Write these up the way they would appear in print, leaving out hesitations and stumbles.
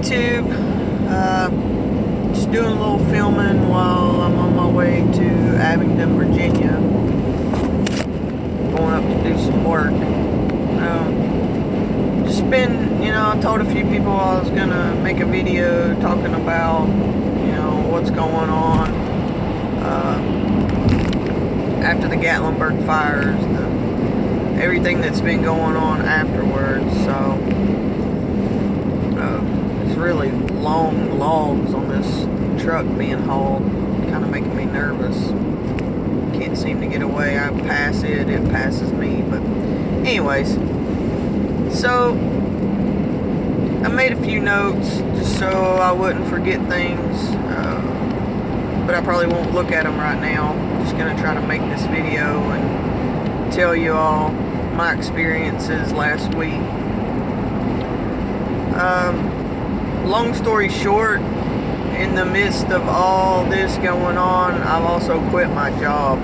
YouTube. Just doing a little filming while I'm on my way to Abingdon, Virginia. Going up to do some work. Just been, I told a few people I was gonna make a video talking about, what's going on after the Gatlinburg fires, everything that's been going on afterwards. So it's really long logs on this truck being hauled, kind of making me nervous. Can't seem to get away. I pass it, it passes me. But anyways, so I made a few notes just so I wouldn't forget things, but I probably won't look at them right now. I'm just gonna try to make this video and tell you all my experiences last week. Long story short, in the midst of all this going on, I've also quit my job.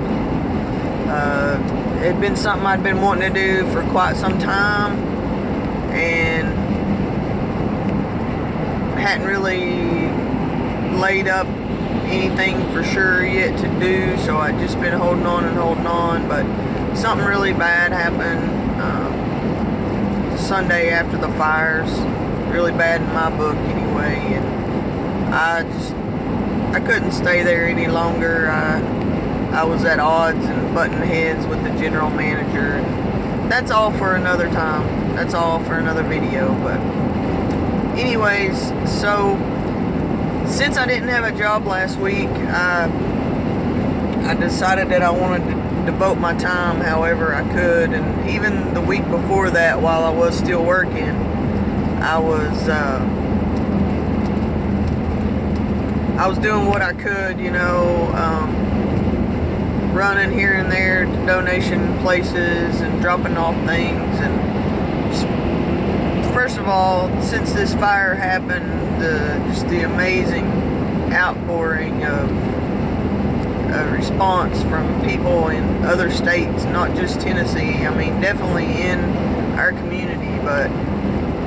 It had been something I'd been wanting to do for quite some time, and hadn't really laid up anything for sure yet to do, so I'd just been holding on, but something really bad happened Sunday after the fires. Really bad in my book anyway, and I couldn't stay there any longer. I was at odds and butting heads with the general manager, and that's all for another time. That's all for another video. But anyways, so since I didn't have a job last week, I decided that I wanted to devote my time however I could. And even the week before that, while I was still working, I was doing what I could, running here and there to donation places and dropping off things. And just, first of all, since this fire happened, just the amazing outpouring of response from people in other states, not just Tennessee. I mean, definitely in our community, but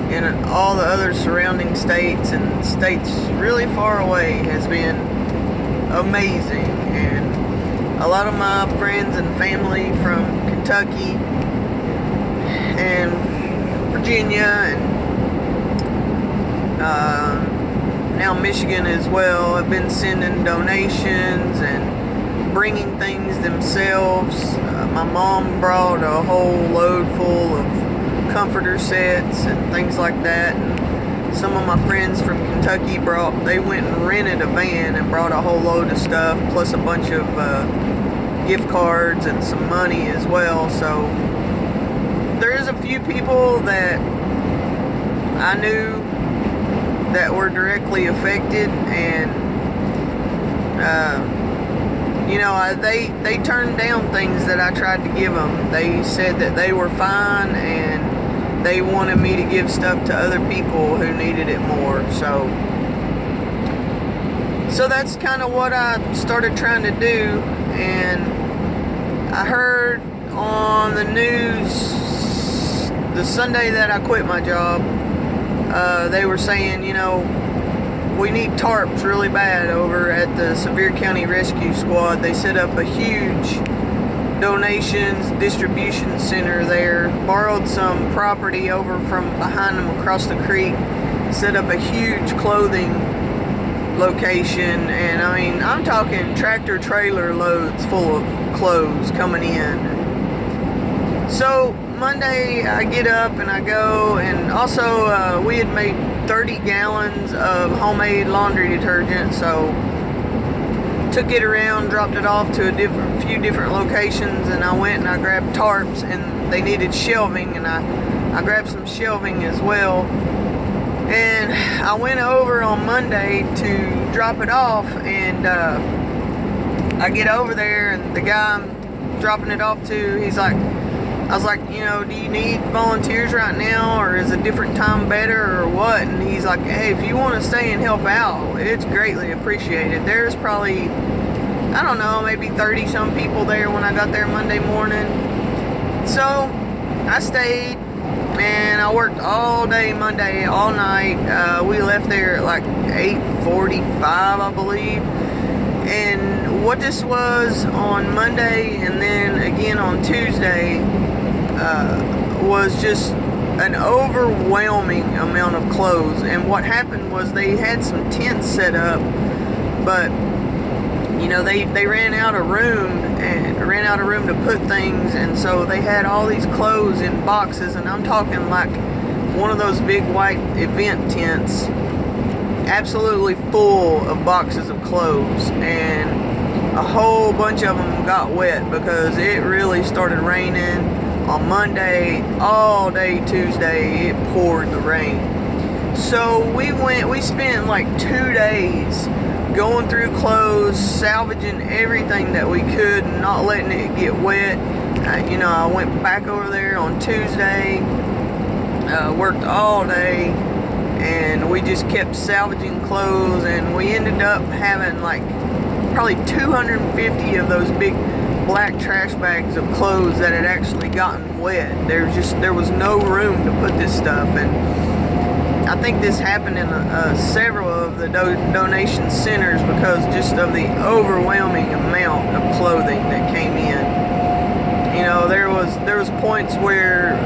in all the other surrounding states and states really far away has been amazing. And a lot of my friends and family from Kentucky and Virginia and now Michigan as well have been sending donations and bringing things themselves. My mom brought a whole load full of comforter sets and things like that, and some of my friends from Kentucky they went and rented a van and brought a whole load of stuff, plus a bunch of gift cards and some money as well. So there is a few people that I knew that were directly affected, and they turned down things that I tried to give them. They said that they were fine, and they wanted me to give stuff to other people who needed it more. So that's kind of what I started trying to do. And I heard on the news the Sunday that I quit my job, they were saying, we need tarps really bad over at the Sevier County Rescue Squad. They set up a huge donations distribution center there, borrowed some property over from behind them across the creek, set up a huge clothing location, and I mean, I'm talking tractor trailer loads full of clothes coming in. So Monday I get up and I go, and also we had made 30 gallons of homemade laundry detergent, so took it around, dropped it off to a few different locations, and I went and I grabbed tarps, and they needed shelving, and I grabbed some shelving as well. And I went over on Monday to drop it off, and I get over there, and the guy I'm dropping it off to, I was like, do you need volunteers right now, or is a different time better, or what? And he's like, hey, if you want to stay and help out, it's greatly appreciated. There's probably, I don't know, maybe 30 some people there when I got there Monday morning. So I stayed, Man, I worked all day Monday, all night. We left there at like 8:45, I believe. And what this was on Monday and then again on Tuesday was just an overwhelming amount of clothes. And what happened was they had some tents set up, but you know, they ran out of room to put things, and so they had all these clothes in boxes, and I'm talking like one of those big white event tents, absolutely full of boxes of clothes, and a whole bunch of them got wet because it really started raining on Monday, all day Tuesday. It poured the rain. So we spent like 2 days going through clothes, salvaging everything that we could, and not letting it get wet. You know, I went back over there on Tuesday, worked all day, and we just kept salvaging clothes, and we ended up having like probably 250 of those big black trash bags of clothes that had actually gotten wet. There was no room to put this stuff, and I think this happened in several of the donation centers because just of the overwhelming amount of clothing that came in. You know, there was points where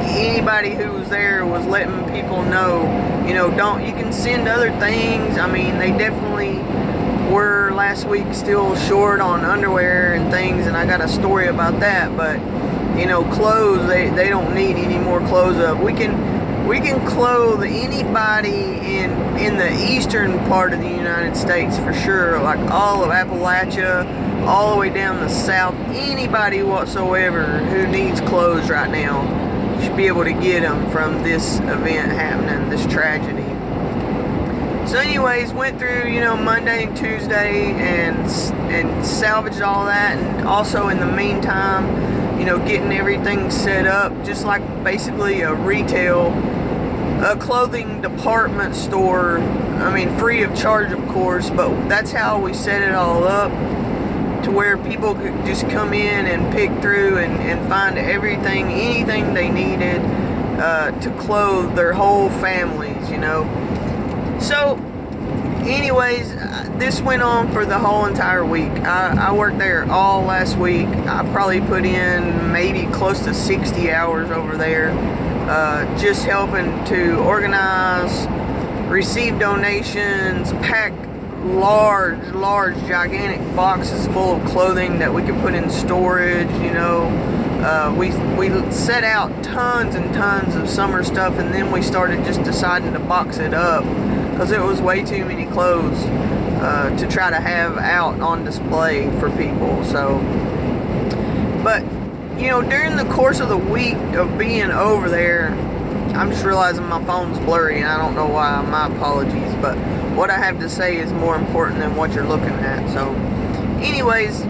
anybody who was there was letting people know, you know, you can send other things. I mean, they definitely were last week still short on underwear and things, and I got a story about that. But you know, clothes, they don't need any more clothes up. We can clothe anybody in the eastern part of the United States for sure, like all of Appalachia, all the way down the south. Anybody whatsoever who needs clothes right now should be able to get them from this event happening, this tragedy. So anyways, went through, you know, Monday and Tuesday and salvaged all that, and also in the meantime, you know, getting everything set up, just like basically a clothing department store. I mean, free of charge, of course, but that's how we set it all up, to where people could just come in and pick through and find everything, anything they needed to clothe their whole families, you know. So anyways, this went on for the whole entire week. I worked there all last week. I probably put in maybe close to 60 hours over there, just helping to organize, receive donations, pack large, gigantic boxes full of clothing that we could put in storage, you know. We set out tons and tons of summer stuff, and then we started just deciding to box it up because it was way too many clothes to try to have out on display for people. So, but you know, during the course of the week of being over there, I'm just realizing my phone's blurry and I don't know why. My apologies, but what I have to say is more important than what you're looking at. So anyways,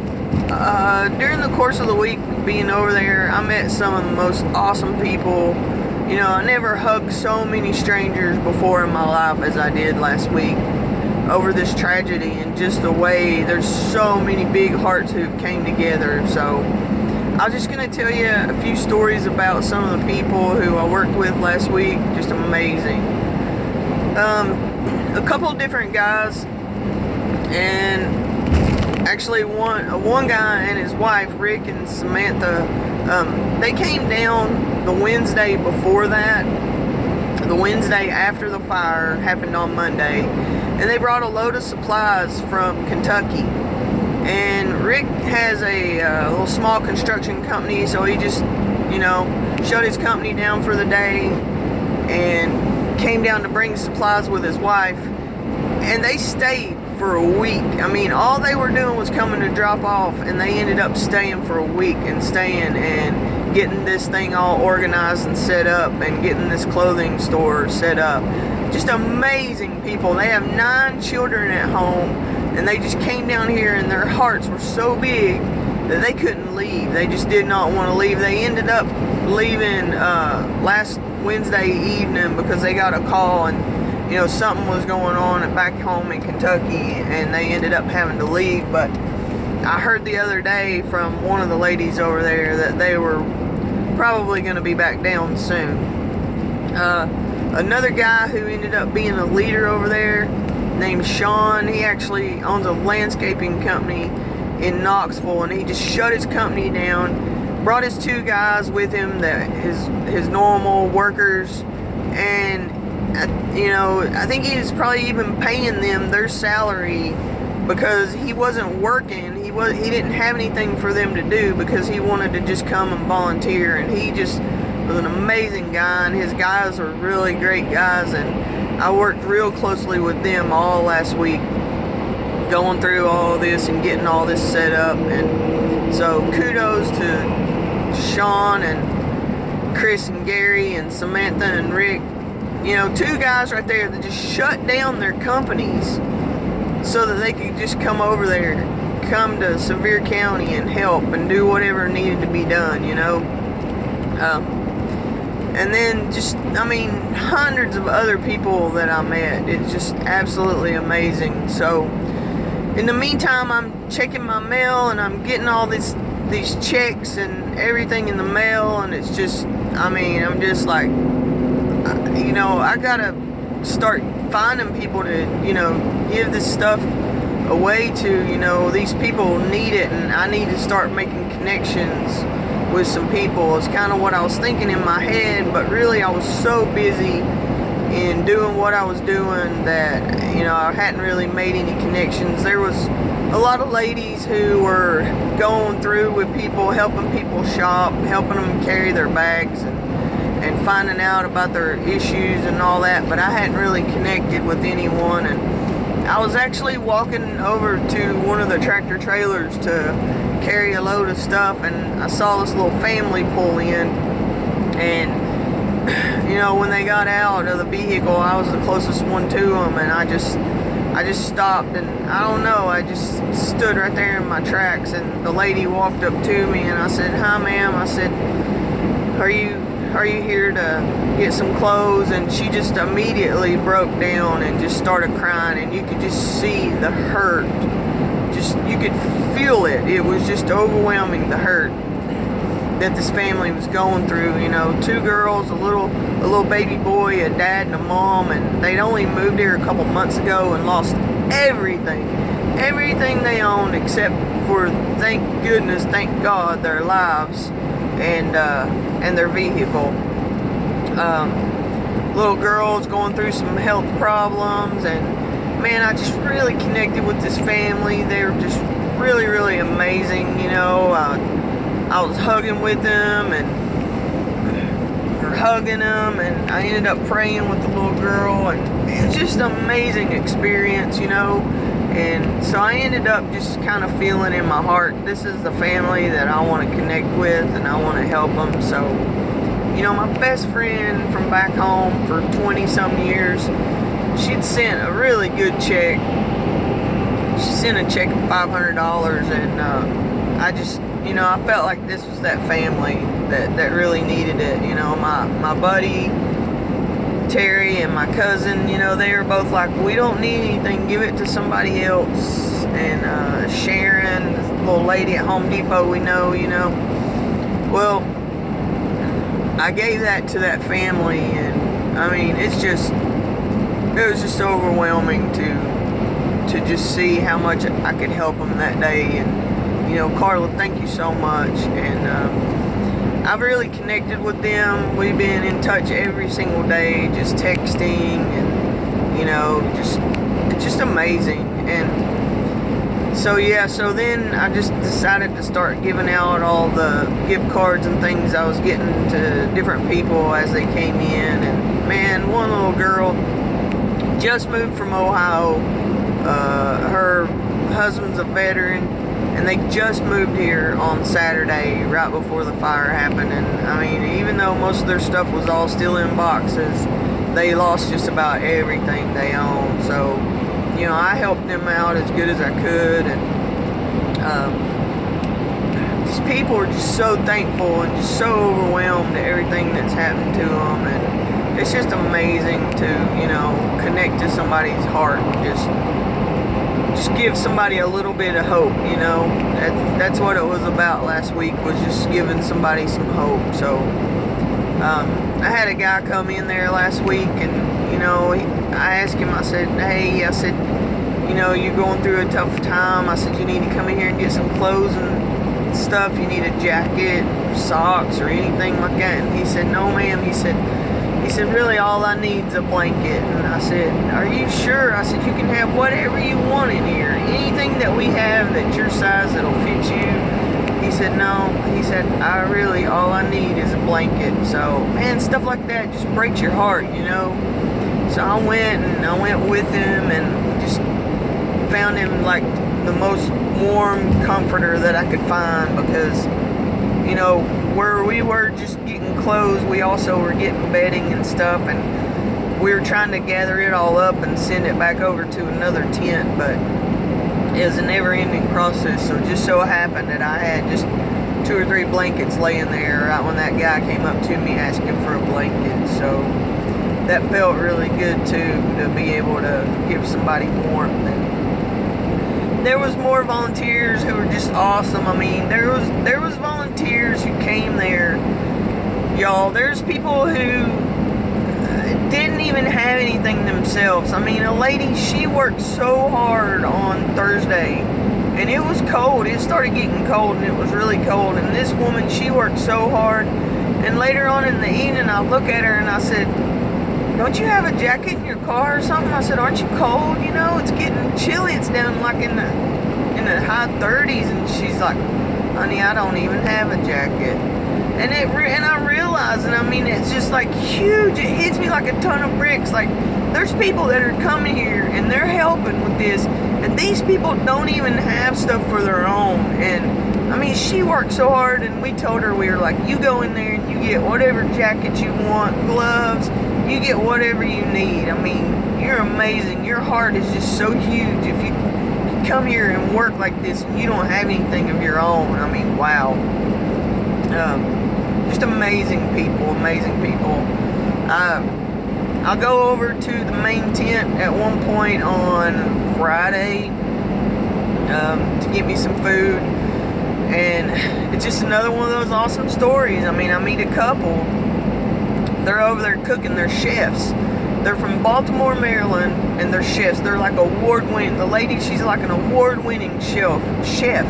during the course of the week being over there, I met some of the most awesome people. You know, I never hugged so many strangers before in my life as I did last week over this tragedy, and just the way there's so many big hearts who came together. So I was just going to tell you a few stories about some of the people who I worked with last week. Just amazing. A couple of different guys, and actually one guy and his wife, Rick and Samantha, they came down the Wednesday before that, the Wednesday after the fire happened on Monday, and they brought a load of supplies from Kentucky. And Rick has a little small construction company, so he just, you know, shut his company down for the day and came down to bring supplies with his wife. And they stayed for a week. I mean, all they were doing was coming to drop off, and they ended up staying for a week and getting this thing all organized and set up, and getting this clothing store set up. Just amazing people. They have 9 children at home, and they just came down here, and their hearts were so big that they couldn't leave. They just did not want to leave. They ended up leaving last Wednesday evening because they got a call, and you know, something was going on back home in Kentucky, and they ended up having to leave. But I heard the other day from one of the ladies over there that they were probably going to be back down soon. Another guy who ended up being a leader over there named Sean, he actually owns a landscaping company in Knoxville, and he just shut his company down, brought his 2 guys with him, that his normal workers, and I think he was probably even paying them their salary because he wasn't working. He didn't have anything for them to do because he wanted to just come and volunteer, and he just was an amazing guy, and his guys are really great guys, and I worked real closely with them all last week going through all this and getting all this set up. And so kudos to Sean and Chris and Gary and Samantha and Rick, 2 guys right there that just shut down their companies so that they could just come over there, come to Sevier County and help and do whatever needed to be done, and then just, hundreds of other people that I met. It's just absolutely amazing. So in the meantime, I'm checking my mail and I'm getting all these checks and everything in the mail, and it's just, I'm just like, I gotta start finding people to, give this stuff away to. These people need it, and I need to start making connections with some people. It's kind of what I was thinking in my head, but really I was so busy in doing what I was doing that, I hadn't really made any connections. There was a lot of ladies who were going through with people, helping people shop, helping them carry their bags, and finding out about their issues and all that, but I hadn't really connected with anyone. And I was actually walking over to one of the tractor trailers to carry a load of stuff, and I saw this little family pull in, and when they got out of the vehicle, I was the closest one to them, and I just stopped, and I don't know, I just stood right there in my tracks, and the lady walked up to me, and I said, "Hi ma'am," I said, are you here to get some clothes?" And she just immediately broke down and just started crying, and you could just see the hurt. You could feel it. It was just overwhelming, the hurt that this family was going through. 2 girls, a little baby boy, a dad and a mom, and they'd only moved here a couple months ago and lost everything they owned, except for, thank goodness, thank God, their lives and their vehicle. Little girl's going through some health problems, and man, I just really connected with this family. They were just really, really amazing. I was hugging with them, or hugging them, and I ended up praying with the little girl, and it's just an amazing experience, And so I ended up just kind of feeling in my heart, this is the family that I want to connect with, and I want to help them. So, my best friend from back home for 20-some years, she'd sent a really good check. She sent a check of $500, and I just, I felt like this was that family that really needed it. My buddy Terry and my cousin, they were both like, we don't need anything, give it to somebody else. And Sharon, this little lady at Home Depot we know, well, I gave that to that family, and it was just overwhelming to just see how much I could help them that day. And Carla, thank you so much. And I've really connected with them. We've been in touch every single day, just texting, and it's just amazing. And so then I just decided to start giving out all the gift cards and things I was getting to different people as they came in. And man, one little girl just moved from Ohio. Her husband's a veteran, and they just moved here on Saturday right before the fire happened. And even though most of their stuff was all still in boxes, they lost just about everything they owned. So I helped them out as good as I could, and these people are just so thankful and just so overwhelmed at everything that's happened to them. And it's just amazing to connect to somebody's heart, just just give somebody a little bit of hope, you know. That's what it was about last week, was just giving somebody some hope. So I had a guy come in there last week, and you know, I asked him, I said, hey, I said, you know, you're going through a tough time. I said, you need to come in here and get some clothes and stuff. You need a jacket, socks, or anything like that. And he said, no ma'am. He said really all I need is a blanket. And I said, are you sure? I said, you can have whatever you want in here, anything that we have that's your size that'll fit you. He said, no. He said, all I need is a blanket. So man, stuff like that just breaks your heart, you know. So I went with him and just found him like the most warm comforter that I could find, because you know, where we were just getting clothes, we also were getting bedding and stuff, and we were trying to gather it all up and send it back over to another tent, but it was a never-ending process. So it just so happened that I had just 2 or 3 blankets laying there right when that guy came up to me asking for a blanket. So that felt really good too, to be able to give somebody warmth. And there was more volunteers who were just awesome. I mean, there was volunteers who came there, y'all. There's people who didn't even have anything themselves. I mean, a lady, she worked so hard on Thursday, and it was cold. It started getting cold, and it was really cold. And this woman, she worked so hard. And later on in the evening, I look at her and I said, don't you have a jacket in your car or something? I said, aren't you cold? You know, it's getting chilly. It's down like in the high 30s. And she's like, honey, I don't even have a jacket. And I realize, and I mean, it's just like huge. It hits me like a ton of bricks. Like, there's people that are coming here and they're helping with this, and these people don't even have stuff for their own. And I mean, she worked so hard, and we told her, we were like, you go in there and you get whatever jacket you want, gloves, you get whatever you need. I mean, you're amazing. Your heart is just so huge. If you come here and work like this and you don't have anything of your own, I mean, wow. Just amazing people, amazing people. I'll go over to the main tent at one point on Friday to get me some food. And it's just another one of those awesome stories. I mean, I meet a couple. They're over there cooking. They're chefs. They're from Baltimore, Maryland, and they're chefs. They're like award-winning. The lady, she's like an award-winning chef.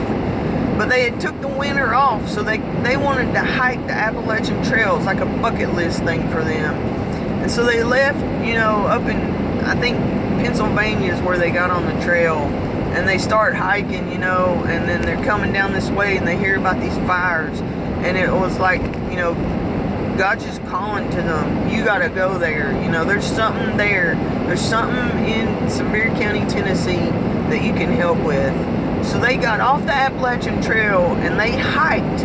But they had took the winter off, so they wanted to hike the Appalachian Trail. It's like a bucket list thing for them. And so they left, you know, up in, I think, Pennsylvania is where they got on the trail. And they start hiking, you know, and then they're coming down this way and they hear about these fires. And it was like, you know, God's just calling to them. You got to go there. You know, there's something there. There's something in Sevier County, Tennessee that you can help with. So they got off the Appalachian Trail and they hiked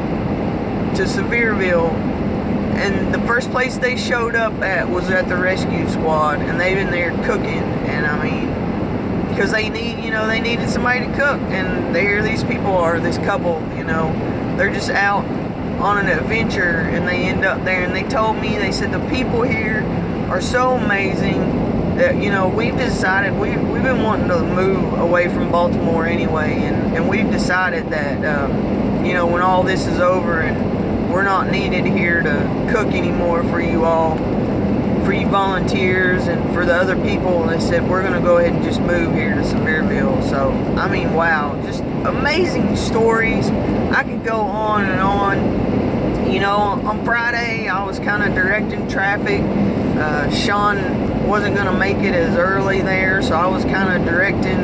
to Sevierville. And the first place they showed up at was at the rescue squad. And they've been there cooking. And I mean, because they needed somebody to cook. And there these people are, this couple, you know, they're just out on an adventure and they end up there. And they told me, they said the people here are so amazing that, you know, we've decided, we've been wanting to move away from Baltimore anyway, and we've decided that, you know, when all this is over and we're not needed here to cook anymore for you all, for you volunteers and for the other people, they said we're going to go ahead and just move here to Sevierville. So, I mean, wow, just amazing stories. I could go on and on. You know, on Friday, I was kind of directing traffic. Sean wasn't going to make it as early there, so I was kind of directing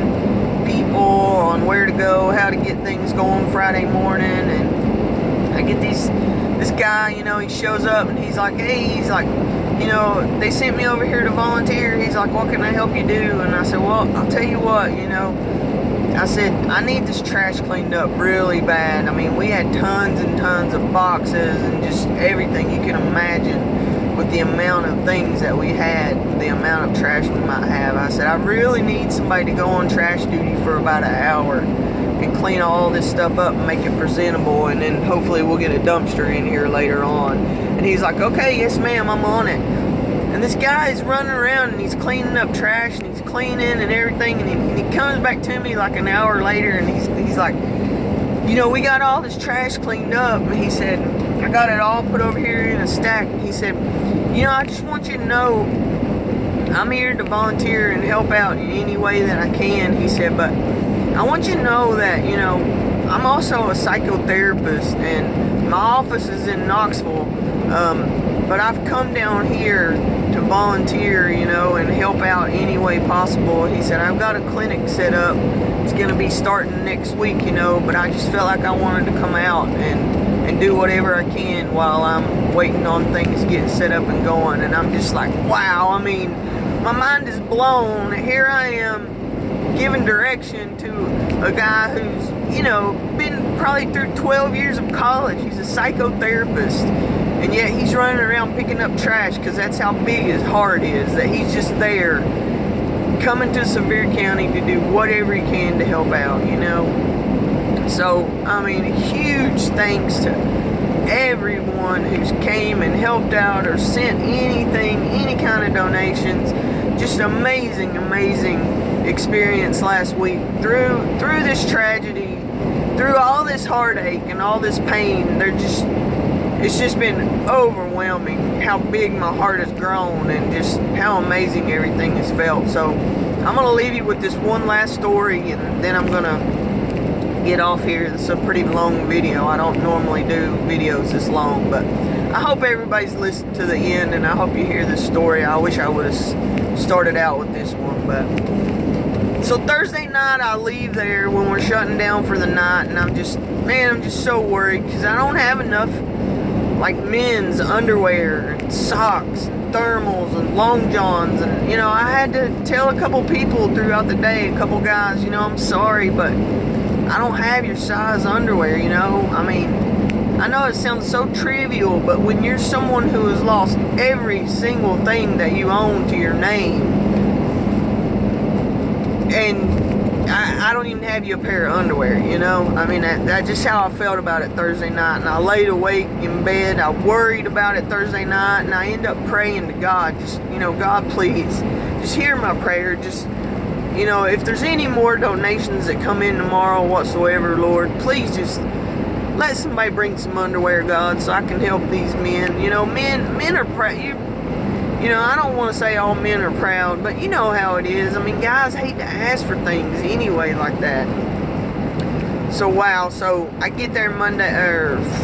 people on where to go, how to get things going Friday morning. And I get this guy, you know, he shows up and he's like, hey, he's like, you know, they sent me over here to volunteer. He's like, what can I help you do? And I said, well, I'll tell you what, you know, I said, I need this trash cleaned up really bad. I mean, we had tons and tons of boxes and just everything you can imagine. With the amount of things that we had, the amount of trash we might have, I said, I really need somebody to go on trash duty for about an hour and clean all this stuff up and make it presentable, and then hopefully we'll get a dumpster in here later on. And he's like, okay, yes ma'am, I'm on it. And this guy is running around and he's cleaning up trash and he's cleaning and everything. And he comes back to me like an hour later and he's like, you know, we got all this trash cleaned up. And he said, I got it all put over here in a stack. He said, you know, I just want you to know I'm here to volunteer and help out in any way that I can. He said, but I want you to know that, you know, I'm also a psychotherapist and my office is in Knoxville. But I've come down here to volunteer, you know, and help out any way possible. He said, I've got a clinic set up. It's going to be starting next week, you know, but I just felt like I wanted to come out and do whatever I can while I'm waiting on things getting set up and going. And I'm just like, wow, I mean, my mind is blown. Here I am giving direction to a guy who's, you know, been probably through 12 years of college. He's a psychotherapist. And yet he's running around picking up trash because that's how big his heart is, that he's just there coming to Sevier County to do whatever he can to help out, you know. So, I mean, huge thanks to everyone who's came and helped out or sent anything, any kind of donations. Just amazing, amazing experience last week. Through this tragedy, through all this heartache and all this pain, it's just been overwhelming how big my heart has grown and just how amazing everything has felt. So I'm going to leave you with this one last story and then I'm going to get off here. This is a pretty long video. I don't normally do videos this long, but I hope everybody's listened to the end and I hope you hear this story. I wish I would have started out with this one, but so Thursday night I leave there when we're shutting down for the night and I'm just so worried because I don't have enough like men's underwear and socks and thermals and long johns, and you know, I had to tell a couple people throughout the day, a couple guys, you know, I'm sorry, but I don't have your size underwear, you know. I mean, I know it sounds so trivial, but when you're someone who has lost every single thing that you own to your name, and I don't even have you a pair of underwear, you know. I mean, that's just how I felt about it Thursday night. And I laid awake in bed. I worried about it Thursday night. And I ended up praying to God. Just, you know, God, please, just hear my prayer. Just, you know, if there's any more donations that come in tomorrow whatsoever, Lord, please just let somebody bring some underwear, God, so I can help these men. You know, men are proud. You know, I don't want to say all men are proud, but you know how it is. I mean, guys hate to ask for things anyway like that. So, wow. So, I get there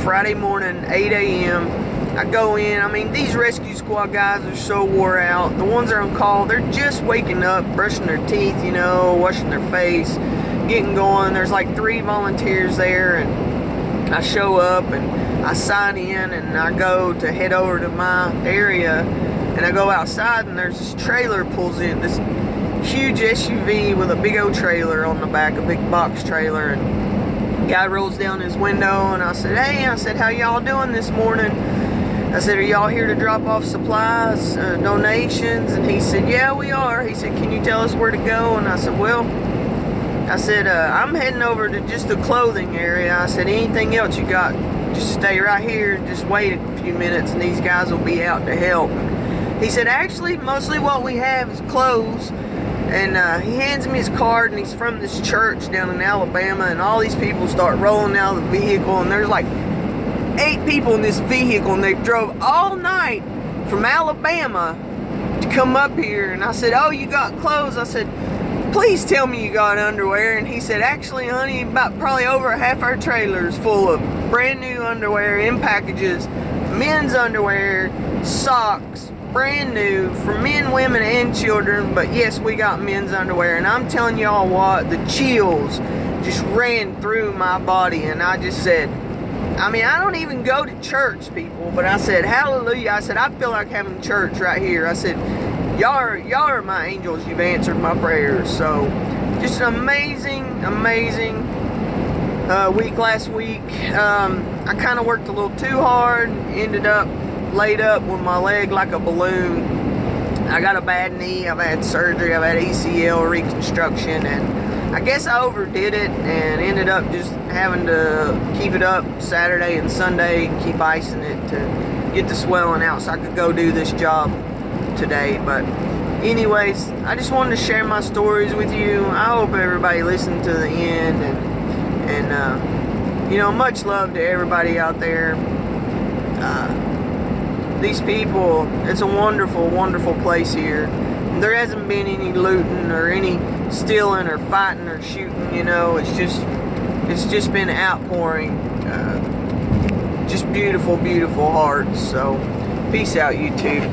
Friday morning, 8 a.m. I go in. I mean, these rescue squad guys are so wore out. The ones that are on call, they're just waking up, brushing their teeth, you know, washing their face, getting going. There's like 3 volunteers there, and I show up, and I sign in, and I go to head over to my area. And I go outside and there's this trailer pulls in, this huge SUV with a big old trailer on the back, a big box trailer. And the guy rolls down his window and I said, hey, how y'all doing this morning? I said, are y'all here to drop off supplies, donations? And he said, yeah, we are. He said, can you tell us where to go? And I said, well, I'm heading over to just the clothing area. I said, anything else you got, just stay right here and just wait a few minutes and these guys will be out to help. He said, actually, mostly what we have is clothes. And he hands me his card, and he's from this church down in Alabama. And all these people start rolling out of the vehicle. And there's like 8 people in this vehicle. And they drove all night from Alabama to come up here. And I said, oh, you got clothes? I said, please tell me you got underwear. And he said, actually, honey, about probably over half our trailer is full of brand new underwear in packages. Men's underwear, socks, brand new for men, women, and children. But yes, we got men's underwear, and I'm telling y'all what, the chills just ran through my body. And I just said, I mean, I don't even go to church, people, but I said, hallelujah. I said, I feel like having church right here. I said, y'all are my angels. You've answered my prayers. So just an amazing week last week. I kind of worked a little too hard, ended up laid up with my leg like a balloon. I got a bad knee. I've had surgery. I've had ACL reconstruction, and I guess I overdid it and ended up just having to keep it up Saturday and Sunday and keep icing it to get the swelling out so I could go do this job today. But anyways, I just wanted to share my stories with you. I hope everybody listened to the end, and you know, much love to everybody out there. These people, it's a wonderful, wonderful place here. There hasn't been any looting or any stealing or fighting or shooting, you know. It's just been outpouring, just beautiful, beautiful hearts. So peace out, YouTube.